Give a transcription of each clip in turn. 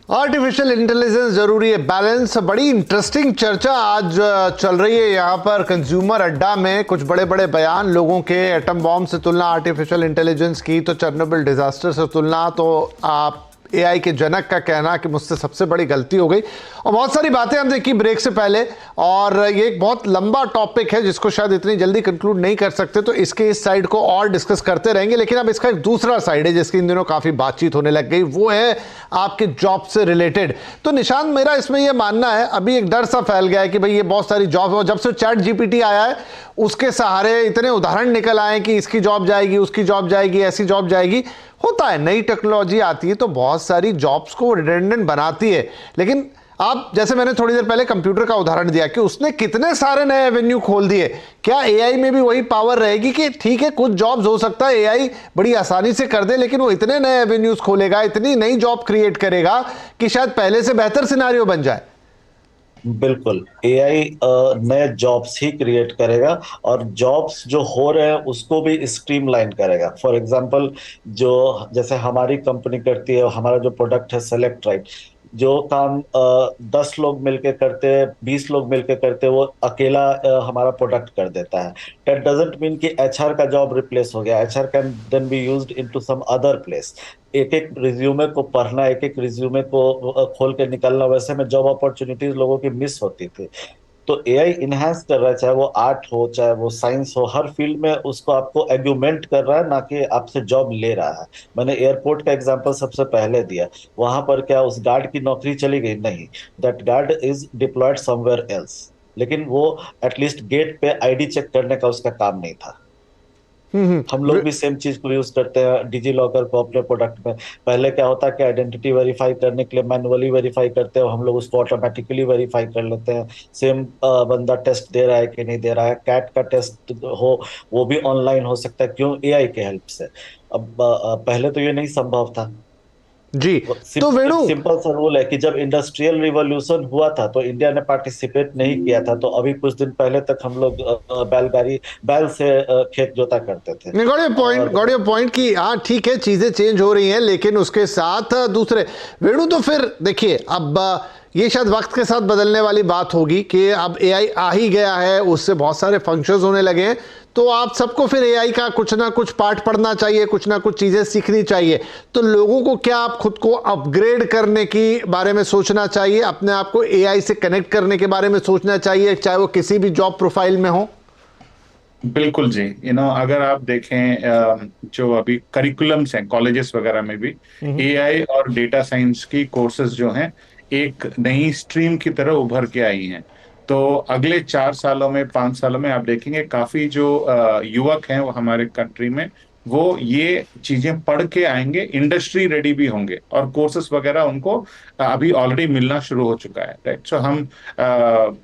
Artificial intelligence जरूरी है, balance. बड़ी इंटरेस्टिंग चर्चा आज चल रही है यहाँ पर कंज्यूमर अड्डा में। कुछ बड़े बड़े बयान लोगों के, एटम बॉम्ब से तुलना आर्टिफिशियल इंटेलिजेंस की, तो चेरनोबिल डिजास्टर से तुलना, तो आप एआई के जनक का कहना कि मुझसे सबसे बड़ी गलती हो गई, और बहुत सारी बातें हम देखी ब्रेक से पहले। और ये एक बहुत लंबा टॉपिक है जिसको शायद इतनी जल्दी कंक्लूड नहीं कर सकते, तो इसके इस साइड को और डिस्कस करते रहेंगे। लेकिन अब इसका एक दूसरा साइड है जिसकी इन दिनों काफी बातचीत होने लग गई, वो है आपके जॉब से रिलेटेड। तो निशांत, मेरा इसमें यह मानना है, अभी एक डर सा फैल गया है कि भाई ये बहुत सारी जॉब, और जब से चैट जीपीटी आया है उसके सहारे इतने उदाहरण निकल आए कि इसकी जॉब जाएगी, उसकी जॉब जाएगी, ऐसी जॉब जाएगी। होता है, नई टेक्नोलॉजी आती है तो बहुत सारी जॉब्स को रिडंडेंट बनाती है। लेकिन आप, जैसे मैंने थोड़ी देर पहले कंप्यूटर का उदाहरण दिया कि उसने कितने सारे नए एवेन्यू खोल दिए, क्या एआई में भी वही पावर रहेगी कि ठीक है कुछ जॉब्स हो सकता है एआई बड़ी आसानी से कर दे, लेकिन वो इतने नए एवेन्यूज खोलेगा, इतनी नई जॉब क्रिएट करेगा कि शायद पहले से बेहतर सिनारियो बन जाए। बिल्कुल, एआई नए जॉब्स ही क्रिएट करेगा और जॉब्स जो हो रहे हैं उसको भी स्ट्रीमलाइन करेगा। फॉर एग्जांपल, जो जैसे हमारी कंपनी करती है, हमारा जो प्रोडक्ट है सेलेक्ट राइट, जो काम 10 लोग मिलके करते हैं, 20 लोग मिलके करते हैं, वो अकेला हमारा प्रोडक्ट कर देता है। दैट डजंट मीन कि एचआर का जॉब रिप्लेस हो गया। HR can then be used into some other place. एक एक रिज्यूमे को पढ़ना, एक एक रिज्यूमे को खोल के निकलना, वैसे में जॉब अपॉर्चुनिटीज लोगों की मिस होती थी। तो एआई इनहेंस कर रहा है, चाहे वो आर्ट हो चाहे वो साइंस हो, हर फील्ड में उसको आपको एग्यूमेंट कर रहा है, ना कि आपसे जॉब ले रहा है। मैंने एयरपोर्ट का एग्जांपल सबसे पहले दिया। वहां पर क्या उस गार्ड की नौकरी चली गई? नहीं, that guard is deployed somewhere else. लेकिन वो एटलीस्ट गेट पे आईडी चेक करने का उसका काम नहीं था। हम लोग भी सेम चीज को यूज करते हैं डिजी लॉकर को अपने प्रोडक्ट में। पहले क्या होता है कि आइडेंटिटी वेरीफाई करने के लिए मैनुअली वेरीफाई करते हैं, हम लोग उसको ऑटोमेटिकली वेरीफाई कर लेते हैं। सेम बंदा टेस्ट दे रहा है कि नहीं दे रहा है, कैट का टेस्ट हो वो भी ऑनलाइन हो सकता है, क्यों? एआई के हेल्प से। अब पहले तो ये नहीं संभव था। जी। तो एक वेणु, सिंपल सा रूल है कि जब इंडस्ट्रियल रिवॉल्यूशन हुआ था तो इंडिया ने पार्टिसिपेट नहीं किया था। तो अभी कुछ दिन पहले तक हम लोग बैलगाड़ी, बैल से खेत जोता करते थे। और गॉट योर पॉइंट कि हाँ ठीक है चीजें चेंज हो रही हैं, लेकिन उसके साथ दूसरे, वेणु तो फिर देखिए अब ये शायद वक्त के साथ बदलने वाली बात होगी कि अब एआई आ ही गया है, उससे बहुत सारे फंक्शंस होने लगे हैं, तो आप सबको फिर एआई का कुछ ना कुछ पार्ट पढ़ना चाहिए, कुछ ना कुछ चीजें सीखनी चाहिए। तो लोगों को क्या आप खुद को अपग्रेड करने की बारे में सोचना चाहिए, अपने आप को एआई से कनेक्ट करने के बारे में सोचना चाहिए, चाहे वो किसी भी जॉब प्रोफाइल में हो? बिल्कुल जी। अगर आप देखें जो अभी करिकुलम्स हैं कॉलेजेस वगैरह में भी, एआई और डेटा साइंस की कोर्सेज जो हैं एक नई स्ट्रीम की तरह उभर के आई हैं। तो अगले 4 सालों में 5 सालों में आप देखेंगे काफी जो युवक हैं वो हमारे कंट्री में वो ये चीजें पढ़ के आएंगे, इंडस्ट्री रेडी भी होंगे और कोर्सेज वगैरह उनको अभी ऑलरेडी मिलना शुरू हो चुका है। राइट, सो हम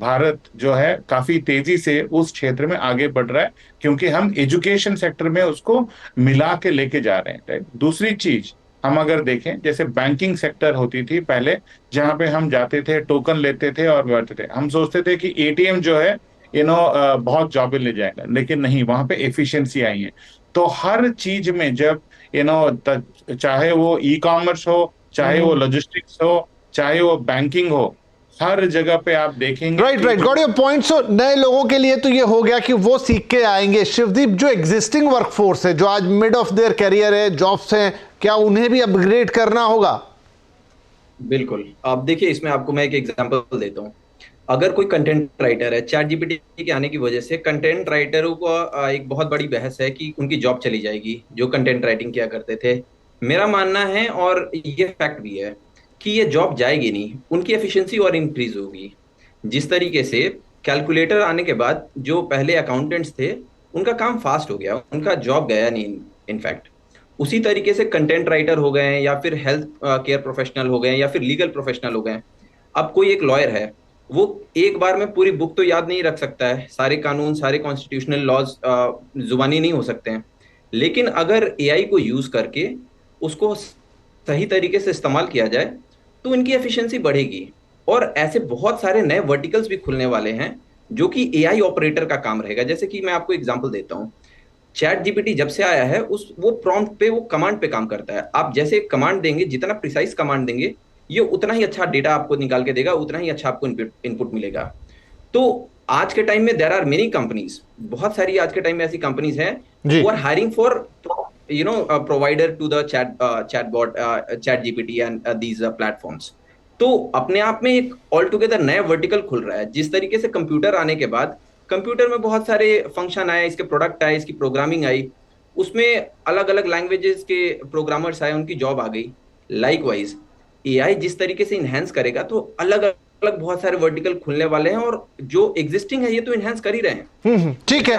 भारत जो है काफी तेजी से उस क्षेत्र में आगे बढ़ रहा है क्योंकि हम एजुकेशन सेक्टर में उसको मिला के लेके जा रहे हैं। राइट, दूसरी चीज हम अगर देखें, जैसे बैंकिंग सेक्टर होती थी पहले, जहां पे हम जाते थे, टोकन लेते थे और बैठते थे, हम सोचते थे कि एटीएम जो है बहुत जॉबें ले जाएगा, लेकिन नहीं, वहां पे एफिशिएंसी आई है। तो हर चीज में जब चाहे वो ई कॉमर्स हो, चाहे वो लॉजिस्टिक्स हो, चाहे वो बैंकिंग हो, हर जगह पे आप देखेंगे। Right right, got your point. So नए लोगों के लिए तो ये हो गया कि वो सीख के आएंगे। शिवदीप, जो एग्जिस्टिंग वर्कफोर्स है, जो आज मिड ऑफ देयर करियर है, जॉब्स हैं, क्या उन्हें भी अपग्रेड करना होगा? बिल्कुल। आप देखिए, इसमें आपको मैं एक एग्जांपल देता हूँ। अगर कोई कंटेंट राइटर है, चैट जीपीटी के आने की वजह से कंटेंट राइटरों को एक बहुत बड़ी बहस है कि उनकी जॉब चली जाएगी, जो कंटेंट राइटिंग किया करते थे। मेरा मानना है, और ये फैक्ट भी है, कि ये जॉब जाएगी नहीं, उनकी एफिशिएंसी और इंक्रीज होगी। जिस तरीके से कैलकुलेटर आने के बाद जो पहले अकाउंटेंट्स थे, उनका काम फास्ट हो गया, उनका जॉब गया नहीं इनफैक्ट। उसी तरीके से कंटेंट राइटर हो गए हैं, या फिर हेल्थ केयर प्रोफेशनल हो गए हैं, या फिर लीगल प्रोफेशनल हो गए हैं। अब कोई एक लॉयर है, वो एक बार में पूरी बुक तो याद नहीं रख सकता है, सारे कानून, सारे कॉन्स्टिट्यूशनल लॉज जुबानी नहीं हो सकते हैं। लेकिन अगर एआई को यूज करके उसको सही तरीके से इस्तेमाल किया जाए, तो इनकी एफिशिएंसी बढ़ेगी। और ऐसे बहुत सारे नए वर्टिकल्स भी खुलने वाले हैं, जो कि एआई ऑपरेटर का काम रहेगा। जैसे कि मैं आपको एग्जांपल देता हूँ, चैट जीपीटी जब से आया है, वो प्रॉम्प्ट पे, वो कमांड पे काम करता है। आप जैसे कमांड देंगे, जितना प्रिसाइज कमांड देंगे, ये उतना ही अच्छा डेटा आपको निकाल के देगा, उतना ही अच्छा आपको इनपुट मिलेगा। तो आज के टाइम में देयर आर मेनी कंपनीज, बहुत सारी आज के टाइम में ऐसी कंपनीज हैं who are hiring for provider to the chatbot, chat GPT and these platforms. तो अपने आप में एक ऑल टुगेदर नया वर्टिकल खुल रहा है। जिस तरीके से कंप्यूटर आने के बाद कंप्यूटर में बहुत सारे फंक्शन आए, इसके प्रोडक्ट आए, इसकी प्रोग्रामिंग आई, उसमें अलग अलग लैंग्वेजेस के प्रोग्रामर्स आए, उनकी जॉब आ गई। लाइकवाइज एआई जिस तरीके से इनहेंस करेगा तो अलग अलग बहुत सारे वर्टिकल खुलने वाले हैं, और जो एग्जिस्टिंग है ये तो इनहेंस कर ही रहे हैं। ठीक है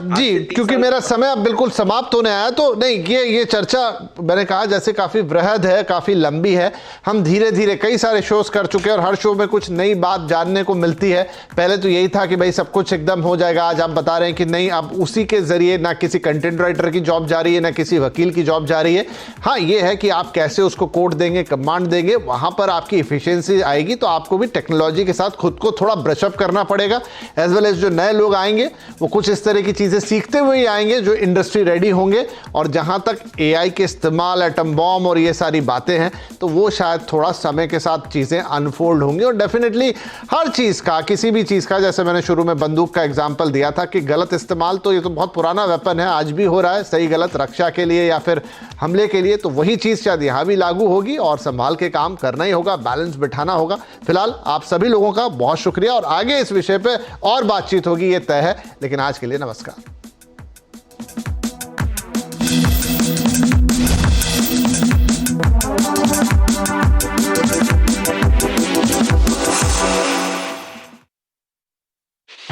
जी, क्योंकि मेरा समय अब बिल्कुल समाप्त होने आया, तो नहीं ये चर्चा मैंने कहा जैसे काफी बृहद है, काफी लंबी है। हम धीरे धीरे कई सारे शोज कर चुके हैं और हर शो में कुछ नई बात जानने को मिलती है। पहले तो यही था कि भाई सब कुछ एकदम हो जाएगा, आज आप बता रहे हैं कि नहीं, अब उसी के जरिए ना किसी कंटेंट राइटर की जॉब जा रही है, ना किसी वकील की जॉब जा रही है। हाँ, ये है कि आप कैसे उसको कोड देंगे, कमांड देंगे, वहां पर आपकी इफिशियंसी आएगी। तो आपको भी टेक्नोलॉजी के साथ खुद को थोड़ा ब्रशअप करना पड़ेगा, एज वेल एज जो नए लोग आएंगे वो कुछ इस तरह की चीजें सीखते हुए ही आएंगे जो इंडस्ट्री रेडी होंगे। और जहां तक एआई के इस्तेमाल, एटम बॉम्ब और ये सारी बातें हैं, तो वो शायद थोड़ा समय के साथ चीजें अनफोल्ड होंगी। और डेफिनेटली हर चीज का, किसी भी चीज का, जैसे मैंने शुरू में बंदूक का एग्जांपल दिया था कि गलत इस्तेमाल तो ये तो बहुत पुराना वेपन है, आज भी हो रहा है, सही गलत रक्षा के लिए या फिर हमले के लिए। तो वही चीज शायद यहां भी लागू होगी और संभाल के काम करना ही होगा, बैलेंस बिठाना होगा। फिलहाल आप सभी लोगों का बहुत शुक्रिया और आगे इस विषय पे और बातचीत होगी, ये तय है। लेकिन आज के लिए नमस्कार।